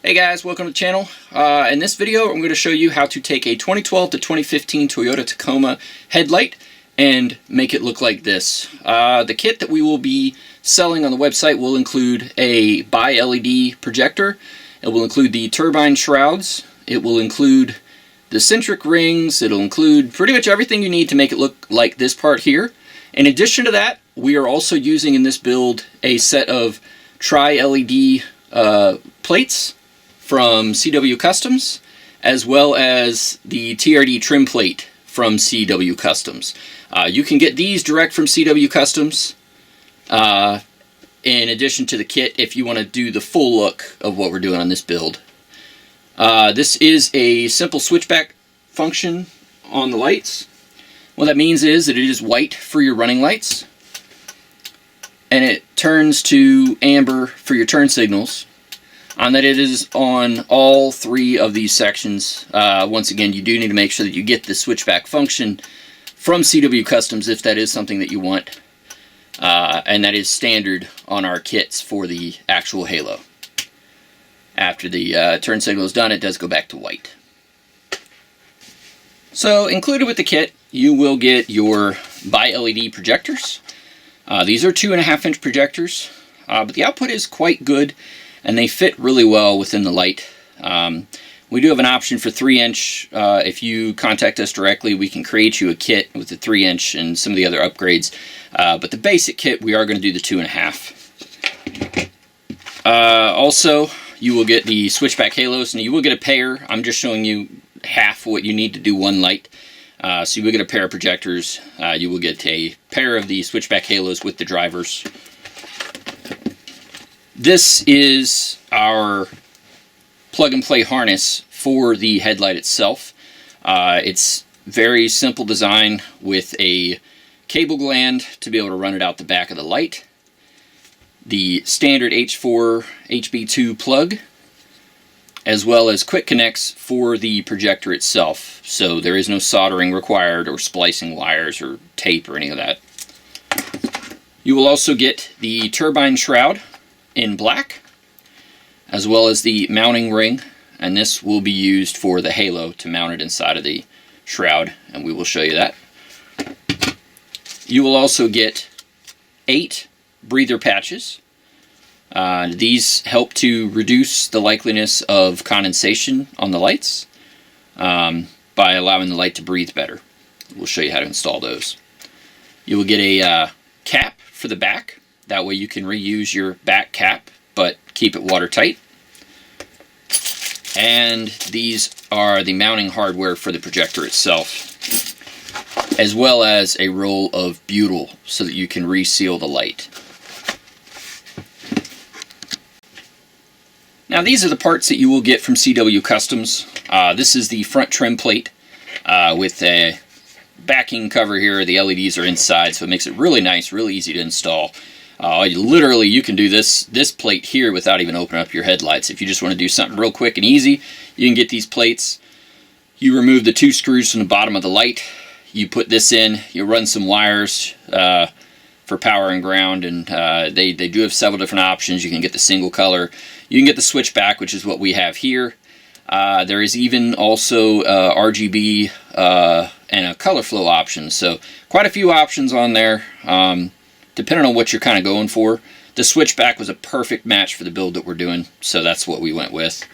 Hey guys, welcome to the channel. In this video I'm going to show you how to take a 2012 to 2015 Toyota Tacoma headlight and make it look like this. The kit that we will be selling on the website will include a bi-LED projector. It will include the turbine shrouds. It will include the centric rings. It'll include pretty much everything you need to make it look like this part here. In addition to that, we are also using in this build a set of tri-LED plates from CW Customs, as well as the TRD trim plate from CW Customs. You can get these direct from CW Customs in addition to the kit if you want to do the full look of what we're doing on this build. This is a simple switchback function on the lights. What that means is that it is white for your running lights, and it turns to amber for your turn signals. And that it is on all three of these sections. Once again, you do need to make sure that you get the switchback function from CW Customs if that is something that you want. And that is standard on our kits for the actual halo. After the turn signal is done, it does go back to white. So included with the kit, you will get your bi-LED projectors. These are 2.5-inch projectors, but the output is quite good. And they fit really well within the light. We do have an option for 3-inch. If you contact us directly, we can create you a kit with the 3-inch and some of the other upgrades. But the basic kit, we are going to do the 2.5. Also, you will get the switchback halos, and you will get a pair. I'm just showing you half what you need to do one light. So you will get a pair of projectors. You will get a pair of the switchback halos with the drivers. This is our plug-and-play harness for the headlight itself. It's very simple design with a cable gland to be able to run it out the back of the light. The standard H4 HB2 plug, as well as quick connects for the projector itself. So there is no soldering required or splicing wires or tape or any of that. You will also get the turbine shroud in black, as well as the mounting ring, and this will be used for the halo to mount it inside of the shroud, and we will show you that. You will also get 8 breather patches. These help to reduce the likeliness of condensation on the lights by allowing the light to breathe better. We'll show you how to install those. You will get a cap for the back. That way you can reuse your back cap, but keep it watertight. And these are the mounting hardware for the projector itself, as well as a roll of butyl so that you can reseal the light. Now these are the parts that you will get from CW Customs. This is the front trim plate with a backing cover here. The LEDs are inside, so it makes it really nice, really easy to install. Literally, you can do this plate here without even opening up your headlights. If you just want to do something real quick and easy, you can get these plates. You remove the 2 screws from the bottom of the light. You put this in. You run some wires for power and ground, and they do have several different options. You can get the single color. You can get the switchback, which is what we have here. There is even also RGB and a color flow option. So quite a few options on there. Depending on what you're kind of going for. The switchback was a perfect match for the build that we're doing, so that's what we went with.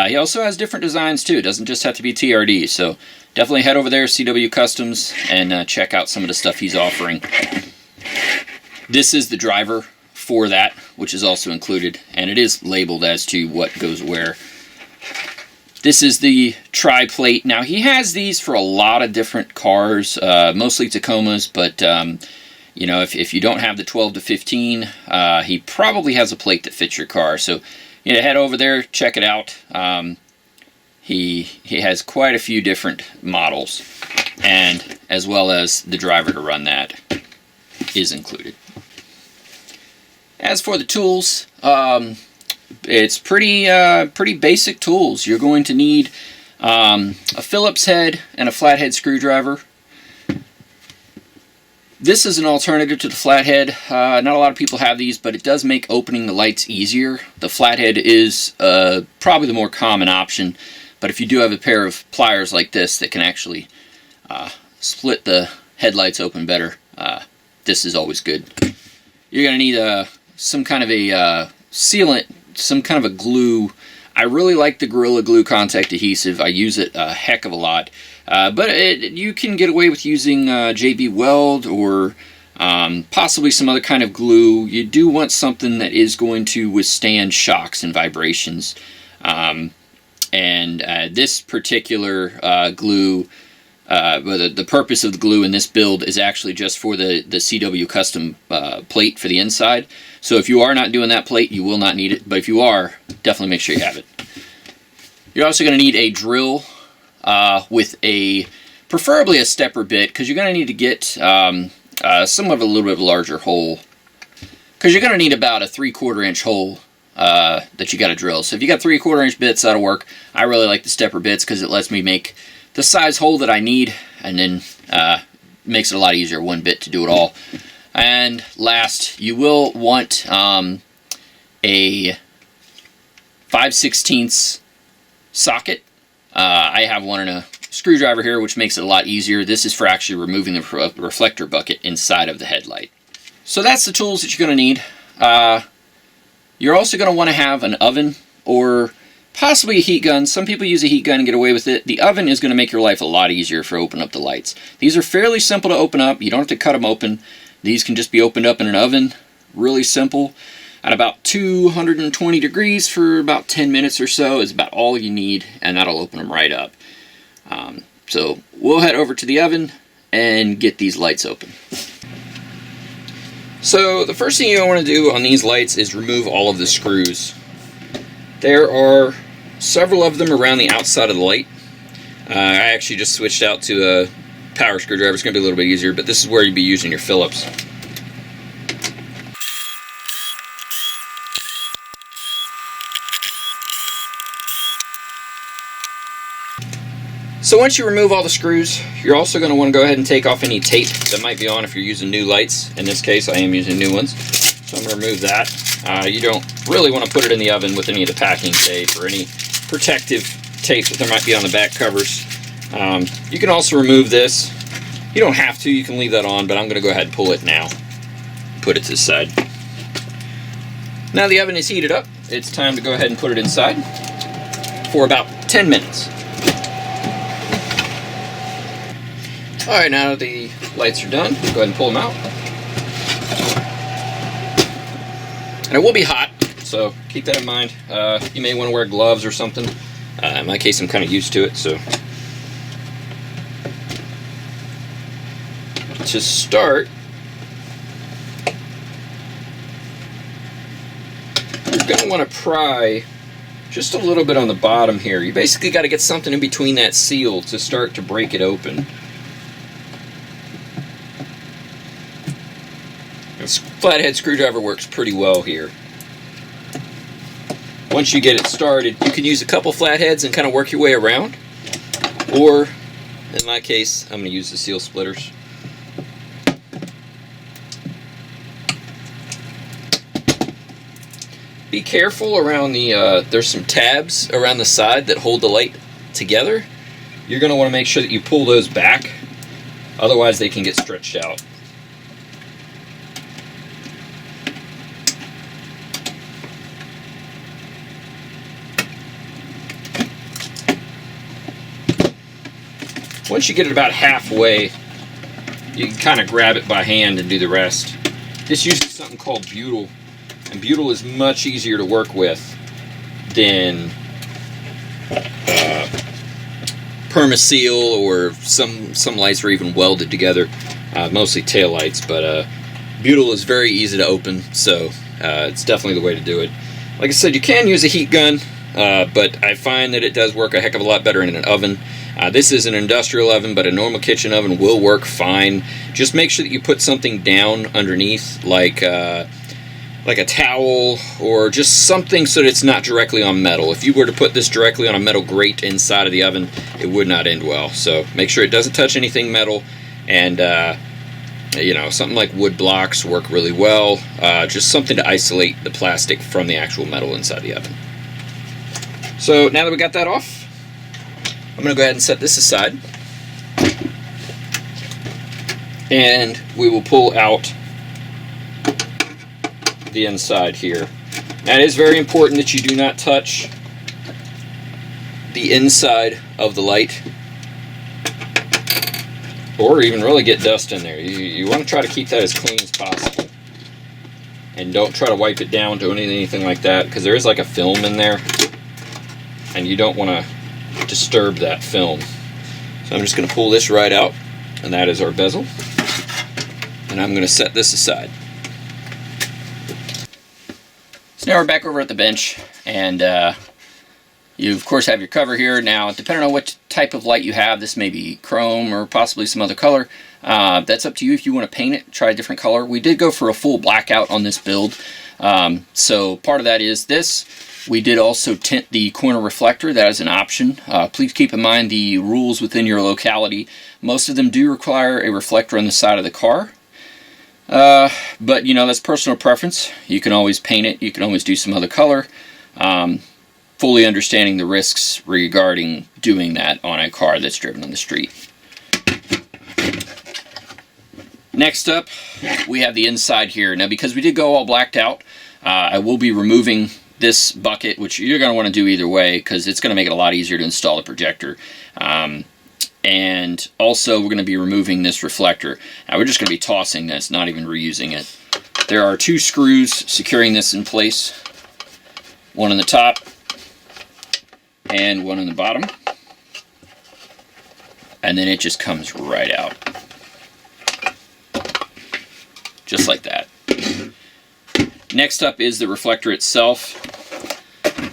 He also has different designs too. It doesn't just have to be TRD, so definitely head over there, CW Customs, and check out some of the stuff he's offering. This is the driver for that, which is also included, and it is labeled as to what goes where. This is the tri-plate. Now, he has these for a lot of different cars, mostly Tacomas, but you know, if you don't have the 12 to 15, he probably has a plate that fits your car. So, you know, head over there, check it out. He has quite a few different models, and as well as the driver to run that is included. As for the tools, it's pretty basic tools. You're going to need a Phillips head and a flathead screwdriver. This is an alternative to the flathead. Not a lot of people have these, but it does make opening the lights easier. The flathead is probably the more common option, but if you do have a pair of pliers like this that can actually split the headlights open better, this is always good. You're going to need some kind of a sealant, some kind of a glue. I really like the Gorilla Glue contact adhesive. I use it a heck of a lot. But you can get away with using JB Weld or possibly some other kind of glue. You do want something that is going to withstand shocks and vibrations. This particular glue, the purpose of the glue in this build is actually just for the CW custom plate for the inside. So if you are not doing that plate, you will not need it. But if you are, definitely make sure you have it. You're also going to need a drill with preferably a stepper bit, because you're going to need to get some of a little bit larger hole. Because you're going to need about a 3/4 inch hole that you got to drill. So if you got 3/4 inch bits, that'll work. I really like the stepper bits because it lets me make the size hole that I need, and then makes it a lot easier, one bit to do it all. And last, you will want a 5/16 socket. I have one in a screwdriver here, which makes it a lot easier. This is for actually removing the reflector bucket inside of the headlight. So that's the tools that you're going to need. You're also going to want to have an oven or possibly a heat gun. Some people use a heat gun and get away with it. The oven is going to make your life a lot easier for opening up the lights. These are fairly simple to open up. You don't have to cut them open. These can just be opened up in an oven. Really simple. At about 220 degrees for about 10 minutes or so is about all you need, and that'll open them right up. So we'll head over to the oven and get these lights open. So the first thing you want to do on these lights is remove all of the screws. There are several of them around the outside of the light. I actually just switched out to a power screwdriver. It's going to be a little bit easier, but this is where you'd be using your Phillips. So once you remove all the screws, you're also going to want to go ahead and take off any tape that might be on if you're using new lights. In this case, I am using new ones. So I'm going to remove that. You don't really want to put it in the oven with any of the packing tape or any protective tape that there might be on the back covers. You can also remove this. You don't have to, you can leave that on, but I'm going to go ahead and pull it now. Put it to the side. Now the oven is heated up. It's time to go ahead and put it inside for about 10 minutes. Alright, now that the lights are done, go ahead and pull them out. And it will be hot, so keep that in mind. You may want to wear gloves or something. In my case, I'm kind of used to it, so. To start, you're going to want to pry just a little bit on the bottom here. You basically got to get something in between that seal to start to break it open. This flathead screwdriver works pretty well here. Once you get it started, you can use a couple flatheads and kind of work your way around. Or, in my case, I'm going to use the seal splitters. Be careful around the, there's some tabs around the side that hold the light together. You're going to want to make sure that you pull those back, otherwise they can get stretched out. Once you get it about halfway, you can kind of grab it by hand and do the rest. This uses something called butyl, and butyl is much easier to work with than Permaseal, or some lights are even welded together, mostly tail lights, but butyl is very easy to open, so it's definitely the way to do it. Like I said, you can use a heat gun, but I find that it does work a heck of a lot better in an oven. This is an industrial oven, but a normal kitchen oven will work fine. Just make sure that you put something down underneath, like a towel or just something so that it's not directly on metal. If you were to put this directly on a metal grate inside of the oven, it would not end well. So make sure it doesn't touch anything metal, and You know, something like wood blocks work really well. Just something to isolate the plastic from the actual metal inside the oven. So now that we got that off, I'm going to go ahead and set this aside. And we will pull out the inside here. Now it is very important that you do not touch the inside of the light, or even really get dust in there. You want to try to keep that as clean as possible. And don't try to wipe it down, do anything like that, because there is like a film in there, and you don't want to disturb that film. So I'm just going to pull this right out, and that is our bezel. And I'm going to set this aside. So now we're back over at the bench, and you of course have your cover here. Now, depending on what type of light you have, this may be chrome or possibly some other color. That's up to you if you want to paint it, try a different color. We did go for a full blackout on this build. So part of that is this. We did also tint the corner reflector. That is an option. Please keep in mind the rules within your locality. Most of them do require a reflector on the side of the car. But you know, that's personal preference. You can always paint it. You can always do some other color. Fully understanding the risks regarding doing that on a car that's driven on the street. Next up, we have the inside here. Now, because we did go all blacked out, I will be removing this bucket, which you're going to want to do either way because it's going to make it a lot easier to install the projector. And also, we're going to be removing this reflector. Now, we're just going to be tossing this, not even reusing it. There are 2 screws securing this in place. One on the top and one on the bottom, and then it just comes right out, just like that. Next up is the reflector itself.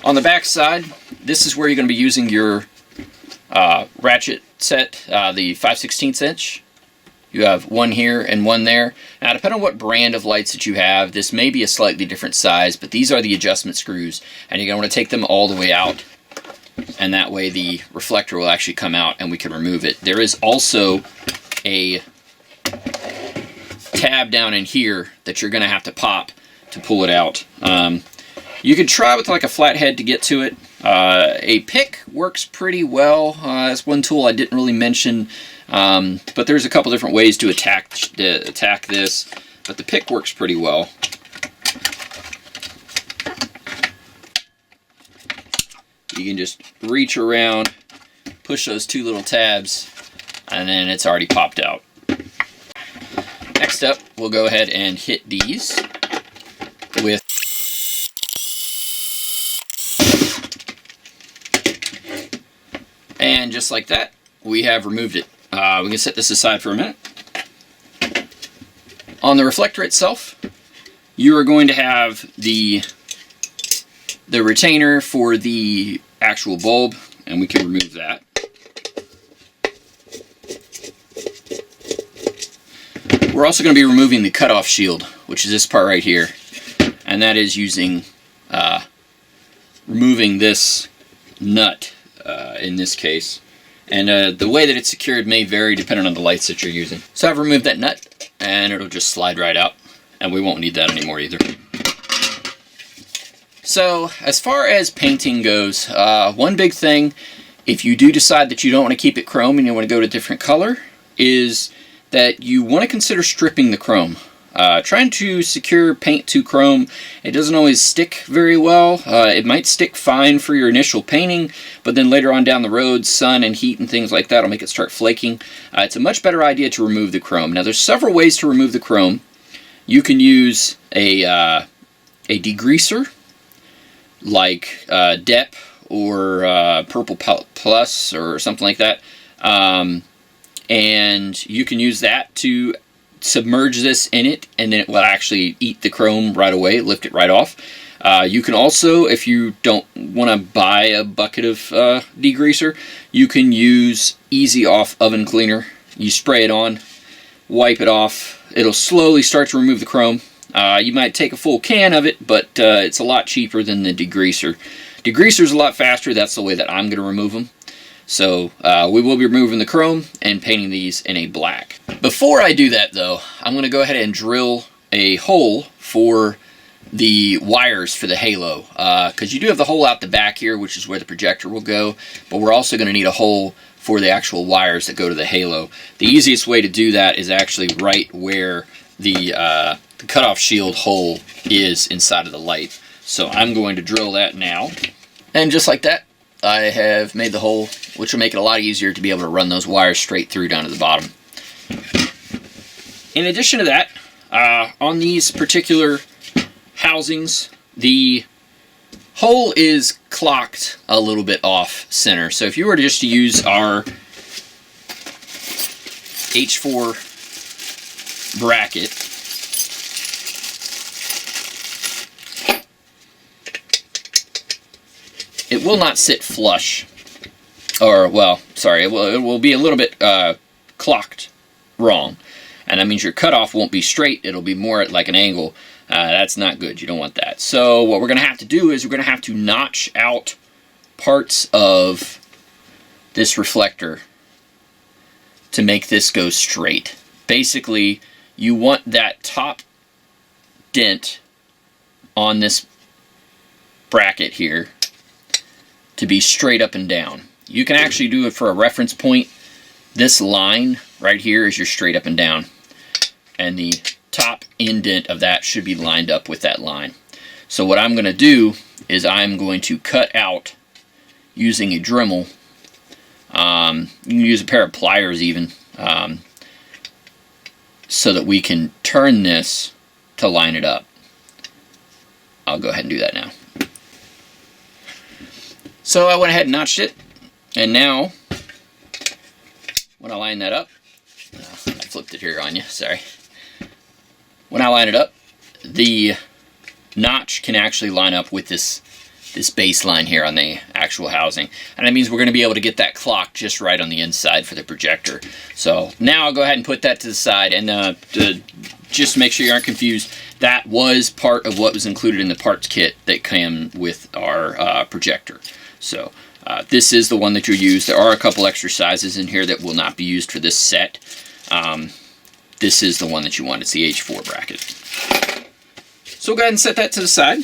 On the back side, this is where you're going to be using your ratchet set, the 5/16 inch. You have one here and one there. Now, depending on what brand of lights that you have, this may be a slightly different size, but these are the adjustment screws, and you're going to want to take them all the way out. And that way the reflector will actually come out and we can remove it. There is also a tab down in here that you're going to have to pop to pull it out. You can try with like a flathead to get to it. A pick works pretty well. That's one tool I didn't really mention, but there's a couple different ways to attack this, but the pick works pretty well. You can just reach around, push those 2 little tabs, and then it's already popped out. Next up, we'll go ahead and hit these with and just like that, we have removed it. We can set this aside for a minute. On the reflector itself, you are going to have the retainer for the actual bulb, and we can remove that. We're also going to be removing the cutoff shield, which is this part right here, and that is using removing this nut in this case. And the way that it's secured may vary depending on the lights that you're using. So I've removed that nut, and it'll just slide right out, and we won't need that anymore either. So, as far as painting goes, one big thing, if you do decide that you don't want to keep it chrome and you want to go to a different color, is that you want to consider stripping the chrome. Trying to secure paint to chrome, it doesn't always stick very well. It might stick fine for your initial painting, but then later on down the road, sun and heat and things like that will make it start flaking. It's a much better idea to remove the chrome. Now, there's several ways to remove the chrome. You can use a degreaser, like DEP or Purple Plus or something like that. And you can use that to submerge this in it, and then it will actually eat the chrome right away, lift it right off. You can also, if you don't want to buy a bucket of degreaser, you can use Easy Off Oven Cleaner. You spray it on, wipe it off. It'll slowly start to remove the chrome. You might take a full can of it, but it's a lot cheaper than the degreaser. Degreaser's a lot faster. That's the way that I'm going to remove them. So we will be removing the chrome and painting these in a black. Before I do that though, I'm going to go ahead and drill a hole for the wires for the halo, because you do have the hole out the back here, which is where the projector will go, but we're also going to need a hole for the actual wires that go to the halo. The easiest way to do that is actually right where the cutoff shield hole is inside of the light. So I'm going to drill that now, and just like that, I have made the hole, which will make it a lot easier to be able to run those wires straight through down to the bottom. In addition to that, on these particular housings, the hole is clocked a little bit off center. So if you were just to use our H4 bracket, it will not sit flush, or well, sorry, it will be a little bit clocked wrong, and that means your cutoff won't be straight. It'll be more at like an angle. That's not good. You don't want that. So what we're going to have to do is we're going to have to notch out parts of this reflector to make this go straight. Basically, you want that top dent on this bracket here to be straight up and down. You can actually do it for a reference point. This line right here is your straight up and down, and the top indent of that should be lined up with that line. So what I'm going to do is I'm going to cut out using a Dremel. You can use a pair of pliers even, so that we can turn this to line it up. I'll go ahead and do that now. So I went ahead and notched it, and now when I line that up, I flipped it here on you, sorry. When I line it up, the notch can actually line up with this base line here on the actual housing. And that means we're going to be able to get that clock just right on the inside for the projector. So now I'll go ahead and put that to the side, and just to make sure you aren't confused, that was part of what was included in the parts kit that came with our projector. So this is the one that you'll use. There are a couple extra sizes in here that will not be used for this set. This is the one that you want. It's the H4 bracket. So we'll go ahead and set that to the side.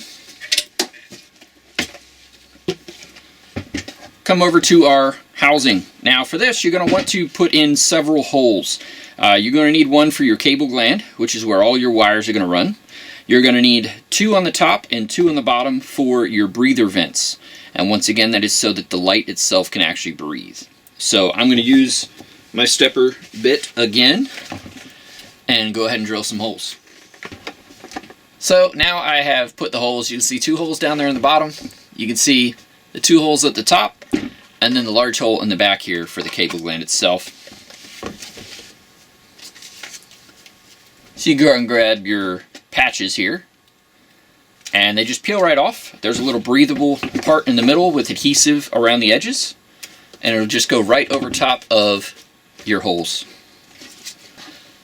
Come over to our housing. Now for this, you're going to want to put in several holes. You're going to need one for your cable gland, which is where all your wires are going to run. You're going to need 2 on the top and 2 on the bottom for your breather vents. And once again, that is so that the light itself can actually breathe. So I'm going to use my stepper bit again and go ahead and drill some holes. So now I have put the holes. You can see 2 holes down there in the bottom. You can see the 2 holes at the top, and then the large hole in the back here for the cable gland itself. So you go and grab your patches here, and they just peel right off. There's a little breathable part in the middle with adhesive around the edges, and it'll just go right over top of your holes.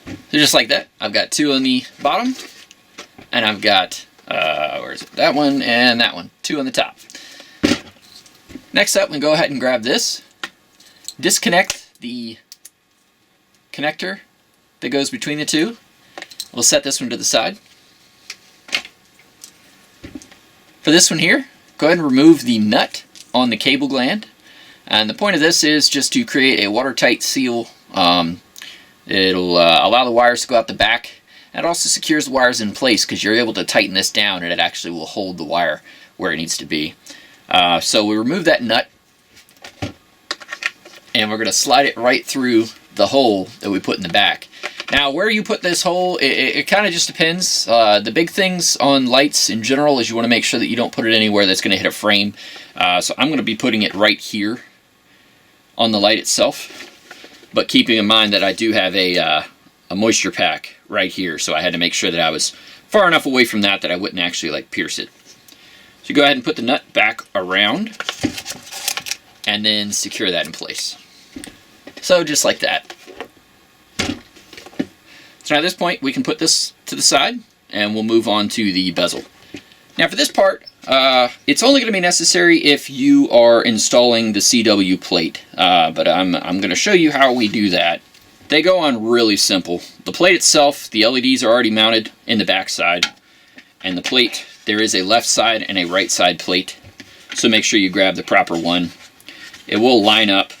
So just like that, I've got 2 on the bottom, and I've got, where is it? That one and that one, 2 on the top. Next up, we go ahead and grab this, disconnect the connector that goes between the 2. We'll set this one to the side. For this one here, go ahead and remove the nut on the cable gland. And the point of this is just to create a watertight seal. It'll allow the wires to go out the back. And it also secures the wires in place because you're able to tighten this down, and it actually will hold the wire where it needs to be. So we remove that nut, and we're going to slide it right through the hole that we put in the back. Now, where you put this hole, it kind of just depends. The big things on lights in general is you want to make sure that you don't put it anywhere that's going to hit a frame. So I'm going to be putting it right here on the light itself, but keeping in mind that I do have a moisture pack right here, so I had to make sure that I was far enough away from that I wouldn't actually like pierce it. So go ahead and put the nut back around, and then secure that in place. So just like that. So now at this point, we can put this to the side, and we'll move on to the bezel. Now for this part, It's only going to be necessary if you are installing the CW plate, but I'm going to show you how we do that. They go on really simple. The plate itself, the LEDs are already mounted in the back side, and the plate, there is a left side and a right side plate, so make sure you grab the proper one. It will line up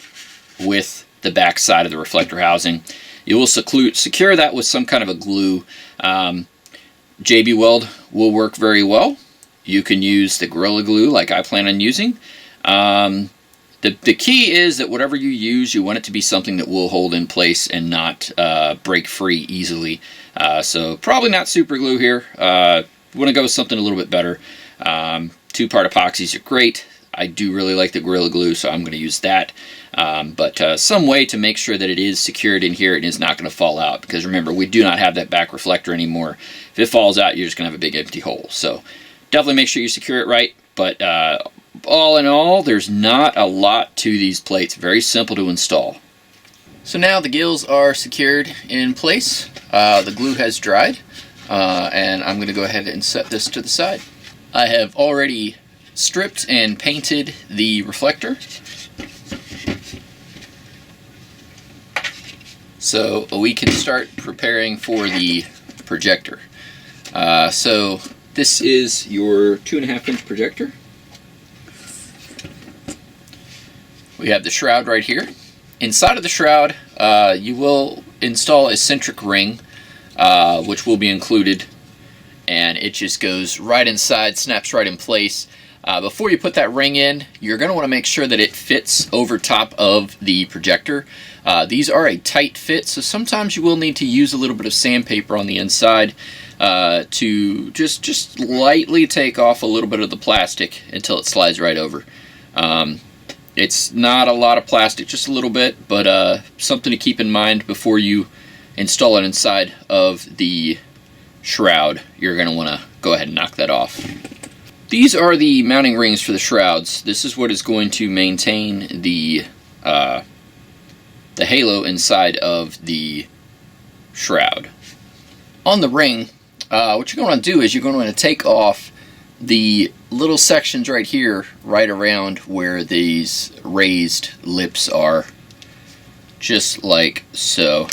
with the back side of the reflector housing. You will secure that with some kind of a glue. JB Weld will work very well. You can use the Gorilla Glue like I plan on using. The key is that whatever you use, you want it to be something that will hold in place and not break free easily. So probably not super glue here. Want to go with something a little bit better. 2-part epoxies are great. I do really like the Gorilla Glue, so I'm going to use that. But some way to make sure that it is secured in here and is not going to fall out. Because remember, we do not have that back reflector anymore. If it falls out, you're just going to have a big empty hole. So definitely make sure you secure it right. But all in all, there's not a lot to these plates. Very simple to install. So now the gills are secured in place. The glue has dried. And I'm going to go ahead and set this to the side. I have already stripped and painted the reflector. So we can start preparing for the projector. So this is your 2.5-inch projector. We have the shroud right here. Inside of the shroud, you will install a centric ring, which will be included, and it just goes right inside, snaps right in place. Before you put that ring in, you're going to want to make sure that it fits over top of the projector. These are a tight fit, so sometimes you will need to use a little bit of sandpaper on the inside to just lightly take off a little bit of the plastic until it slides right over. It's not a lot of plastic, just a little bit, but something to keep in mind before you install it inside of the shroud. You're going to want to go ahead and knock that off. These are the mounting rings for the shrouds. This is what is going to maintain the halo inside of the shroud. On the ring, what you're going to do is you're going to want to take off the little sections right here, right around where these raised lips are, just like so.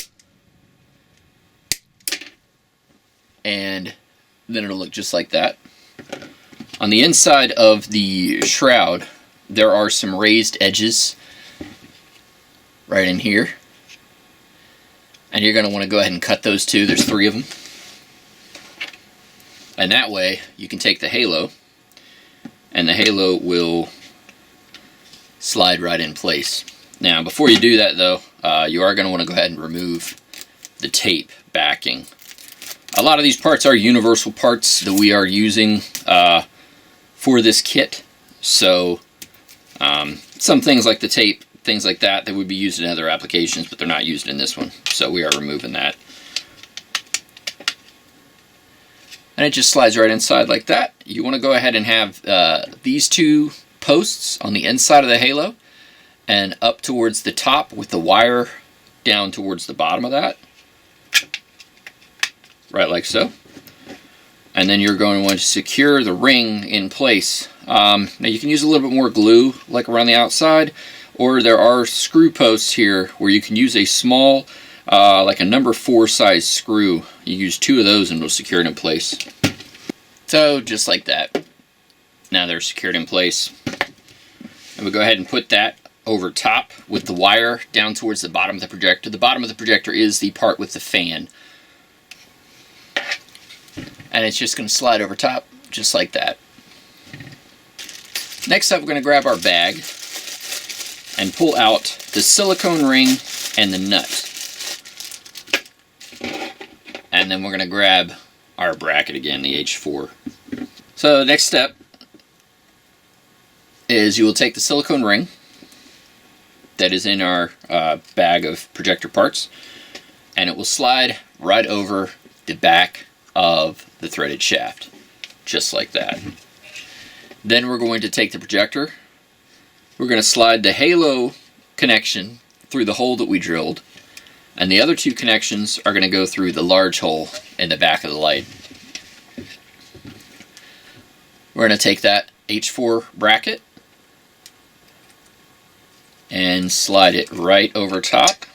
And then it'll look just like that. On the inside of the shroud, there are some raised edges right in here. And you're going to want to go ahead and cut those too. There's 3 of them. And that way, you can take the halo, and the halo will slide right in place. Now, before you do that though, you are going to want to go ahead and remove the tape backing. A lot of these parts are universal parts that we are using for this kit. So some things like the tape, things like that, would be used in other applications, but they're not used in this one. So we are removing that. And it just slides right inside like that. You want to go ahead and have these 2 posts on the inside of the halo and up towards the top with the wire down towards the bottom of that. Right like so. And then you're going to want to secure the ring in place. Now you can use a little bit more glue like around the outside, or there are screw posts here where you can use a small like a number 4 size screw. You use 2 of those and it'll secure it in place. So just like that. Now they're secured in place. And we'll go ahead and put that over top with the wire down towards the bottom of the projector. The bottom of the projector is the part with the fan. And it's just going to slide over top just like that. Next up, we're going to grab our bag and pull out the silicone ring and the nut. And then we're going to grab our bracket again, the H4. So the next step is you will take the silicone ring that is in our bag of projector parts, and it will slide right over the back of the threaded shaft, just like that. Then we're going to take the projector, we're going to slide the halo connection through the hole that we drilled, and the other 2 connections are going to go through the large hole in the back of the light. We're going to take that H4 bracket and slide it right over top.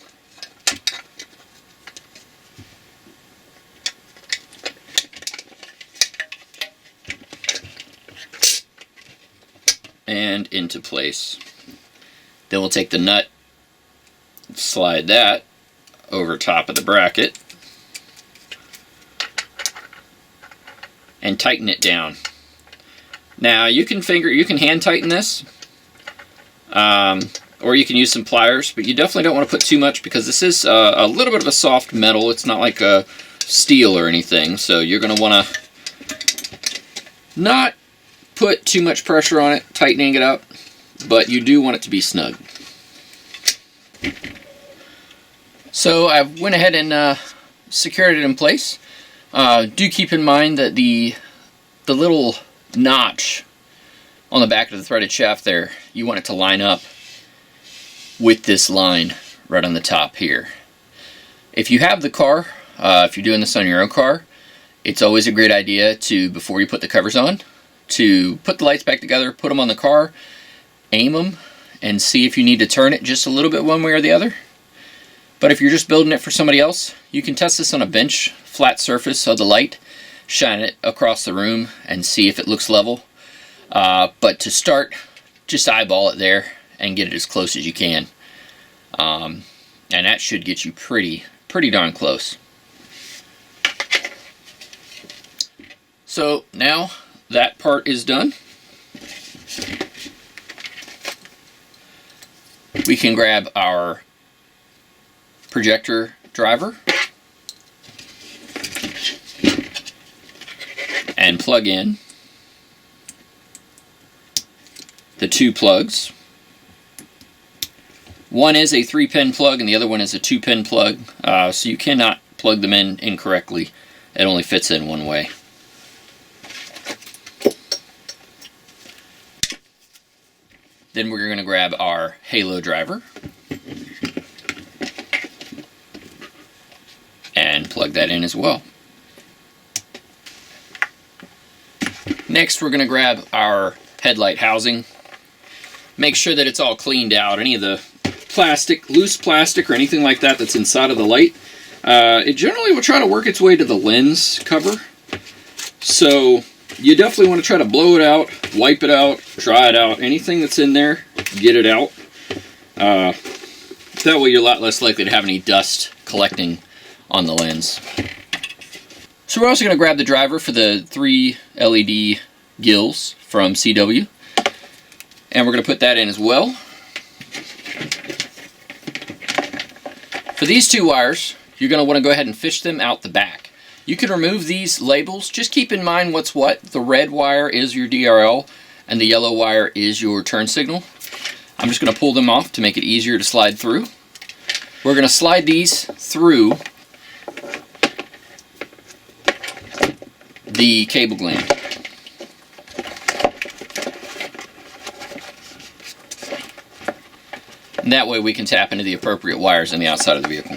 And into place. Then we'll take the nut, slide that over top of the bracket, and tighten it down. Now you can hand tighten this, or you can use some pliers, but you definitely don't want to put too much because this is a little bit of a soft metal. It's not like a steel or anything, so you're going to want to not put too much pressure on it, tightening it up, but you do want it to be snug. So I went ahead and secured it in place. Do keep in mind that the little notch on the back of the threaded shaft there, you want it to line up with this line right on the top here. If you have the car, if you're doing this on your own car, it's always a great idea to, before you put the covers on, to put the lights back together, put them on the car, aim them, and see if you need to turn it just a little bit one way or the other. But if you're just building it for somebody else, you can test this on a bench, flat surface of the light, shine it across the room and see if it looks level. But to start, just eyeball it there and get it as close as you can. And that should get you pretty darn close. So now that part is done. We can grab our projector driver and plug in the two plugs. One is a 3-pin plug and the other one is a 2-pin plug, so you cannot plug them in incorrectly. It only fits in one way. Then we're going to grab our halo driver and plug that in as well. Next, we're going to grab our headlight housing. Make sure that it's all cleaned out. Any of the plastic, loose plastic or anything like that that's inside of the light, it generally will try to work its way to the lens cover. So you definitely want to try to blow it out, wipe it out, dry it out. Anything that's in there, get it out. That way you're a lot less likely to have any dust collecting on the lens. So we're also going to grab the driver for the 3 LED gills from CW. And we're going to put that in as well. For these 2 wires, you're going to want to go ahead and fish them out the back. You can remove these labels. Just keep in mind what's what. The red wire is your DRL and the yellow wire is your turn signal. I'm just going to pull them off to make it easier to slide through. We're going to slide these through the cable gland. And that way we can tap into the appropriate wires on the outside of the vehicle.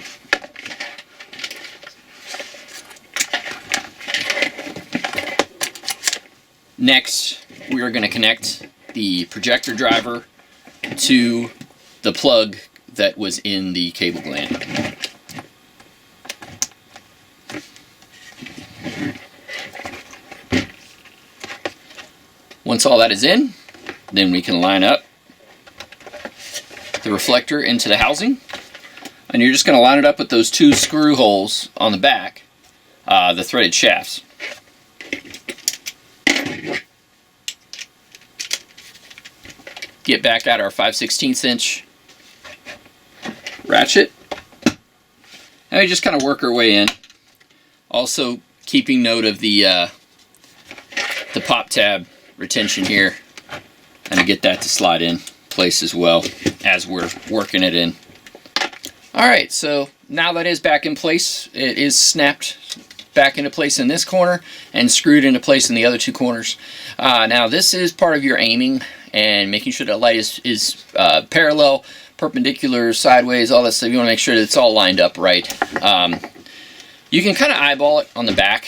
Next, we are going to connect the projector driver to the plug that was in the cable gland. Once all that is in, then we can line up the reflector into the housing, and you're just going to line it up with those 2 screw holes on the back, the threaded shafts. Get back out our 5/16 inch ratchet, and we just kind of work our way in. Also keeping note of the pop tab retention here, and to get that to slide in place as well as we're working it in. Alright, so now that is back in place, it is snapped back into place in this corner and screwed into place in the other 2 corners. Now this is part of your aiming and making sure that light is parallel, perpendicular, sideways, all that stuff. You want to make sure that it's all lined up right. You can kind of eyeball it on the back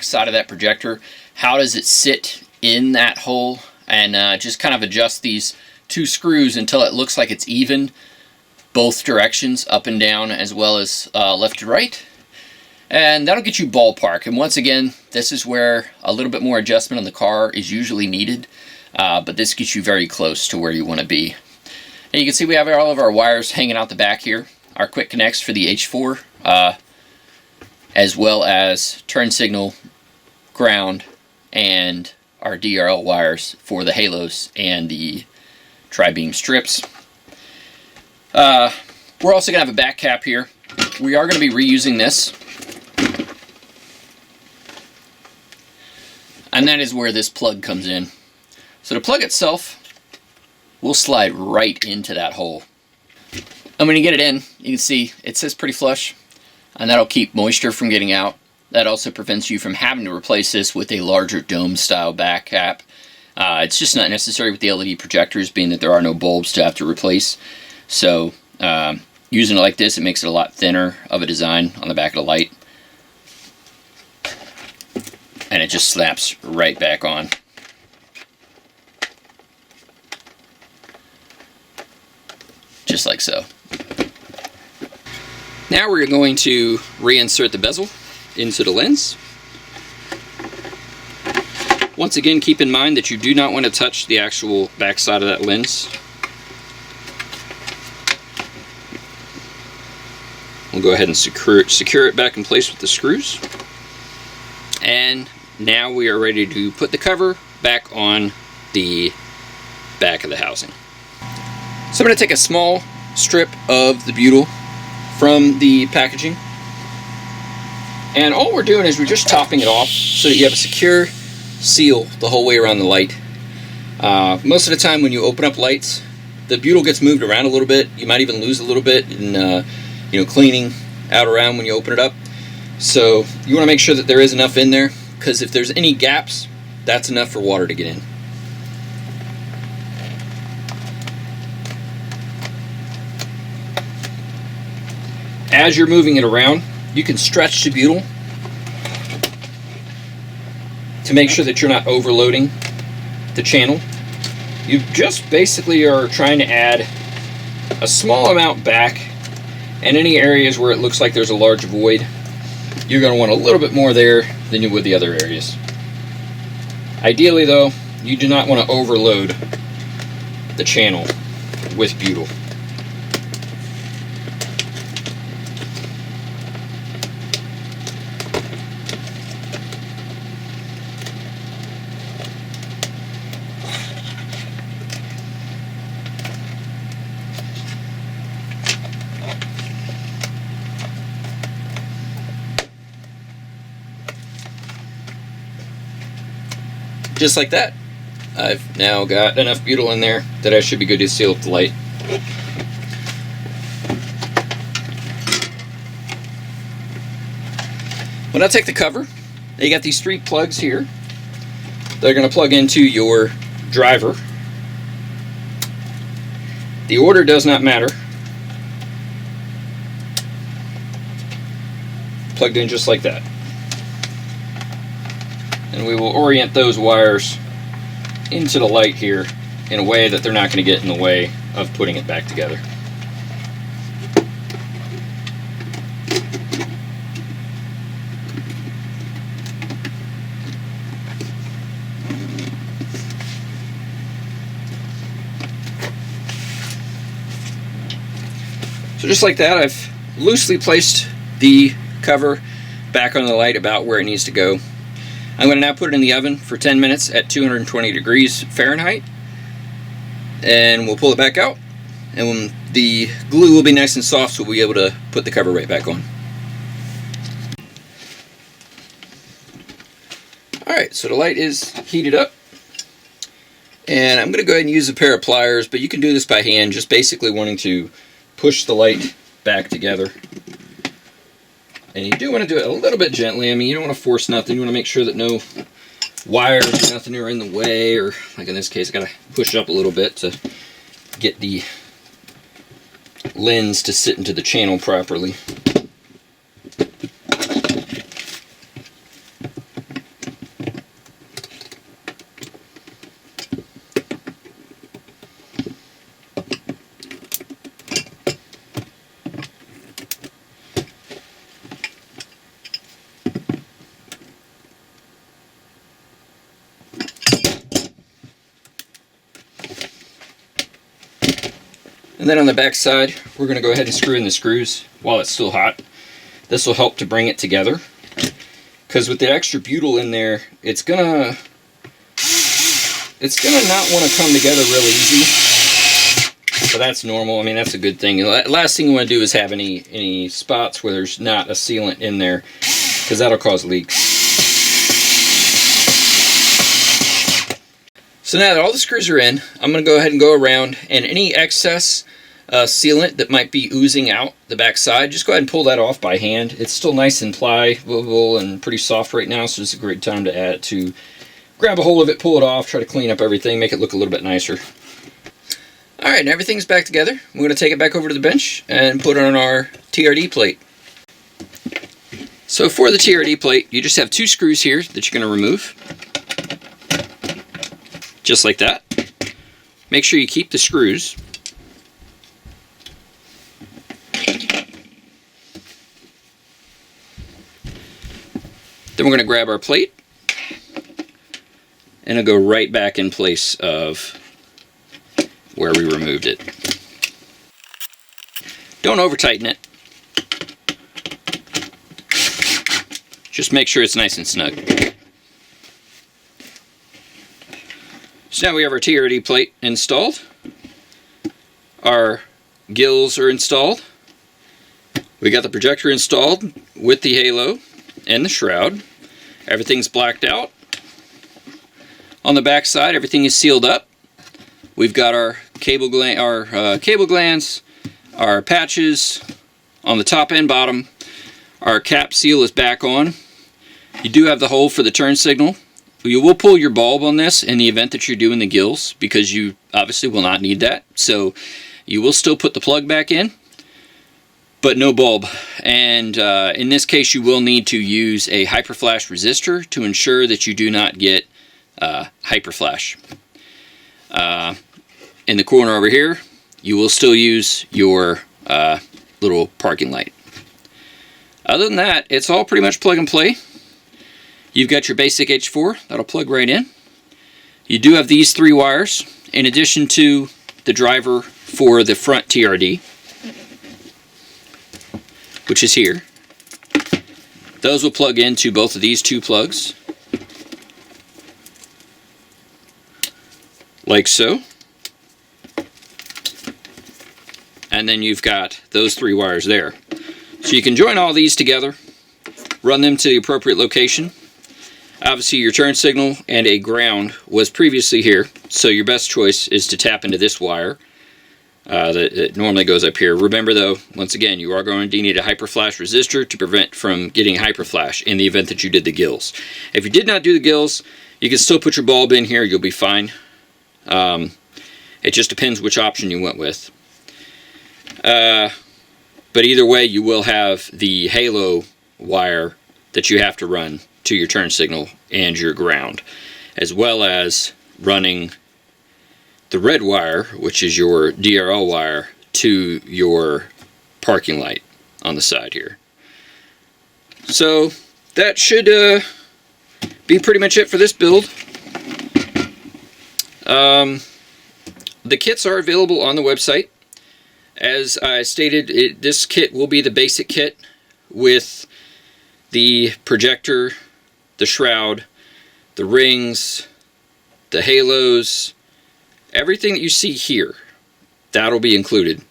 side of that projector. How does it sit in that hole and just kind of adjust these 2 screws until it looks like it's even both directions, up and down as well as left to right. And that'll get you ballpark. And once again, this is where a little bit more adjustment on the car is usually needed, but this gets you very close to where you want to be. And you can see we have all of our wires hanging out the back here, our quick connects for the H4, as well as turn signal, ground, and our DRL wires for the halos and the tri-beam strips. We're also going to have a back cap here. We are going to be reusing this. And that is where this plug comes in. So the plug itself will slide right into that hole. And when you get it in, you can see it sits pretty flush, and that'll keep moisture from getting out. That also prevents you from having to replace this with a larger dome style back cap. It's just not necessary with the LED projectors, being that there are no bulbs to have to replace. So using it like this, it makes it a lot thinner of a design on the back of the light. And it just slaps right back on. Just like so. Now we're going to reinsert the bezel into the lens. Once again, keep in mind that you do not want to touch the actual back side of that lens. We'll go ahead and secure it back in place with the screws. And now we are ready to put the cover back on the back of the housing. So I'm going to take a small strip of the butyl from the packaging, and all we're doing is we're just topping it off so that you have a secure seal the whole way around the light. Most of the time when you open up lights, the butyl gets moved around a little bit. You might even lose a little bit in cleaning out around when you open it up. So you want to make sure that there is enough in there, because if there's any gaps, that's enough for water to get in. As you're moving it around, you can stretch the butyl to make sure that you're not overloading the channel. You just basically are trying to add a small amount back, and any areas where it looks like there's a large void, you're going to want a little bit more there than you would the other areas. Ideally though, you do not want to overload the channel with butyl. Just like that, I've now got enough butyl in there that I should be good to seal up the light. When I take the cover, you got these 3 plugs here. They're going to plug into your driver. The order does not matter. Plugged in just like that. And we will orient those wires into the light here in a way that they're not going to get in the way of putting it back together. So just like that, I've loosely placed the cover back on the light about where it needs to go. I'm going to now put it in the oven for 10 minutes at 220 degrees Fahrenheit, and we'll pull it back out, and when the glue will be nice and soft, so we'll be able to put the cover right back on. Alright, so the light is heated up, and I'm going to go ahead and use a pair of pliers, but you can do this by hand, just basically wanting to push the light back together. And you do want to do it a little bit gently. I mean, you don't want to force nothing. You want to make sure that no wires or nothing are in the way, or like in this case, I got to push it up a little bit to get the lens to sit into the channel properly. And then on the back side, we're going to go ahead and screw in the screws while it's still hot. This will help to bring it together, because with the extra butyl in there, it's gonna not want to come together real easy. So that's normal. I mean, that's a good thing. The last thing you want to do is have any spots where there's not a sealant in there, because that'll cause leaks. So now that all the screws are in, I'm going to go ahead and go around, and any excess sealant that might be oozing out the back side, just go ahead and pull that off by hand. It's still nice and pliable and pretty soft right now, so it's a great time to add to grab a hold of it, pull it off, try to clean up everything, make it look a little bit nicer. Alright, and everything's back together. We're going to take it back over to the bench and put it on our TRD plate. So for the TRD plate, you just have 2 screws here that you're going to remove. Just like that. Make sure you keep the screws. Then we're going to grab our plate, and it'll go right back in place of where we removed it. Don't over tighten it. Just make sure it's nice and snug. So now we have our TRD plate installed. Our gills are installed. We got the projector installed with the halo and the shroud. Everything's blacked out. On the back side, everything is sealed up. We've got our cable glands, our patches on the top and bottom. Our cap seal is back on. You do have the hole for the turn signal. You will pull your bulb on this in the event that you're doing the gills, because you obviously will not need that. So you will still put the plug back in, but no bulb. And in this case, you will need to use a hyperflash resistor to ensure that you do not get hyperflash. In the corner over here, you will still use your little parking light. Other than that, it's all pretty much plug and play. You've got your basic H4, that'll plug right in. You do have these 3 wires, in addition to the driver for the front TRD, which is here. Those will plug into both of these 2 plugs, like so. And then you've got those 3 wires there. So you can join all these together, run them to the appropriate location. Obviously your turn signal and a ground was previously here, so your best choice is to tap into this wire that normally goes up here. Remember though, once again, you are going to need a hyperflash resistor to prevent from getting hyperflash in the event that you did the gills. If you did not do the gills, you can still put your bulb in here, you'll be fine. It just depends which option you went with. But either way, you will have the halo wire that you have to run to your turn signal and your ground, as well as running the red wire, which is your DRL wire, to your parking light on the side here. So that should be pretty much it for this build. The kits are available on the website. As I stated, this kit will be the basic kit with the projector, the shroud, the rings, the halos, everything that you see here, that'll be included.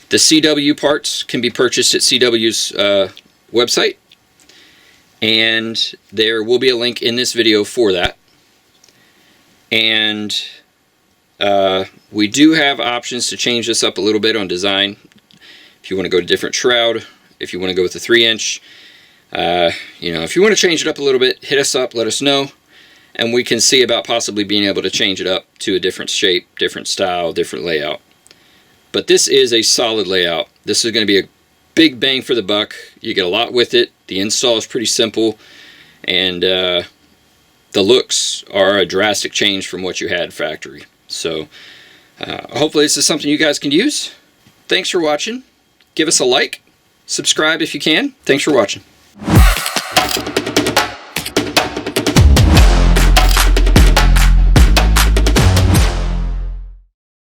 The CW parts can be purchased at CW's website, and there will be a link in this video for that. And we do have options to change this up a little bit on design. If you want to go to different shroud, if you want to go with the 3-inch, if you want to change it up a little bit, hit us up, let us know, and we can see about possibly being able to change it up to a different shape, different style, different layout. But this is a solid layout. This is going to be a big bang for the buck. You get a lot with it. The install is pretty simple, and the looks are a drastic change from what you had factory. So hopefully this is something you guys can use. Thanks for watching. Give us a like. Subscribe if you can. Thanks for watching.